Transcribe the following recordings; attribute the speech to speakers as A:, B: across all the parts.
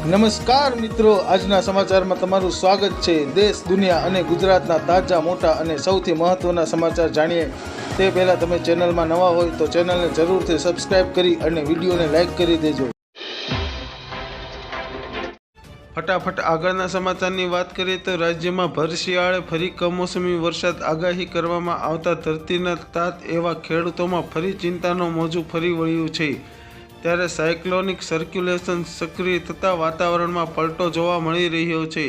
A: નમસ્કાર મિત્રો, આજના સમાચારમાં તમારું સ્વાગત છે। દેશ, દુનિયા અને ગુજરાતના તાજા, મોટા અને સૌથી મહત્વના સમાચાર જાણીએ તે પહેલાં તમે ચેનલમાં નવા હોય તો ચેનલને જરૂરથી સબસ્ક્રાઇબ કરી અને વિડીયોને લાઇક કરી દેજો। ફટાફટ આગળના સમાચારની વાત કરીએ તો રાજ્યમાં ભર શિયાળે ફરી કમોસમી વરસાદ આગાહી કરવામાં આવતા ધરતીના તાત એવા ખેડૂતોમાં ફરી ચિંતાનો મોજું ફરી વળ્યું છે। ત્યારે સાયક્લોનિક સર્ક્યુલેશન સક્રિય થતાં વાતાવરણમાં પલટો જોવા મળી રહ્યો છે।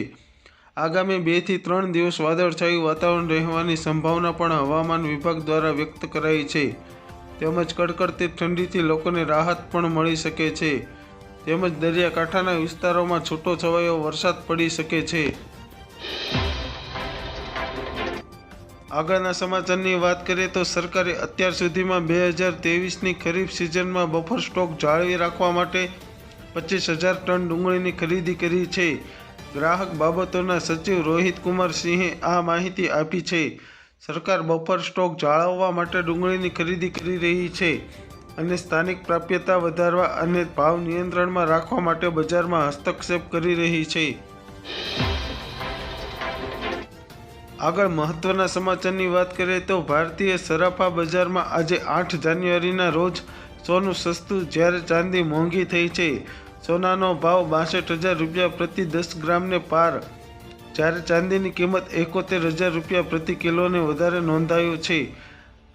A: આગામી 2 થી 3 દિવસ વાદળછાયું વાતાવરણ રહેવાની સંભાવના પણ હવામાન વિભાગ દ્વારા વ્યક્ત કરાઈ છે। તેમજ કડકડતી ઠંડીથી લોકોને રાહત પણ મળી શકે છે। તેમજ દરિયાકાંઠાના વિસ્તારોમાં છૂટો છવાયો વરસાદ પડી શકે છે। આગળના સમાચારની વાત કરીએ તો સરકારે અત્યાર સુધીમાં 2023ની ખરીફ સિઝનમાં બફર સ્ટોક જાળવી રાખવા માટે 25,000 ટન ડુંગળીની ખરીદી કરી છે। ગ્રાહક બાબતોના સચિવ રોહિત કુમાર સિંહે આ માહિતી આપી છે। સરકાર બફર સ્ટોક જાળવવા માટે ડુંગળીની ખરીદી કરી રહી છે અને સ્થાનિક પ્રાપ્યતા વધારવા અને ભાવ નિયંત્રણમાં રાખવા માટે બજારમાં હસ્તક્ષેપ કરી રહી છે। આગળ મહત્વના સમાચારની વાત કરીએ તો ભારતીય સરાફા બજારમાં આજે 8 જાન્યુઆરીના રોજ સોનું સસ્તું જ્યારે ચાંદી મોંઘી થઈ છે। સોનાનો ભાવ 62,000 રૂપિયા પ્રતિ 10 ગ્રામને પાર, જ્યારે ચાંદીની કિંમત 71,000 રૂપિયા પ્રતિ કિલોને વધારે નોંધાયો છે।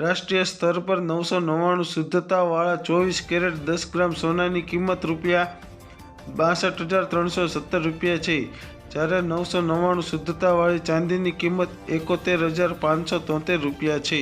A: રાષ્ટ્રીય સ્તર પર 999 શુદ્ધતાવાળા 24 કેરેટ 10 ગ્રામ સોનાની કિંમત રૂપિયા 62,317 રૂપિયા છે, જ્યારે 999 શુદ્ધતાવાળી ચાંદીની કિંમત 71,573 રૂપિયા છે।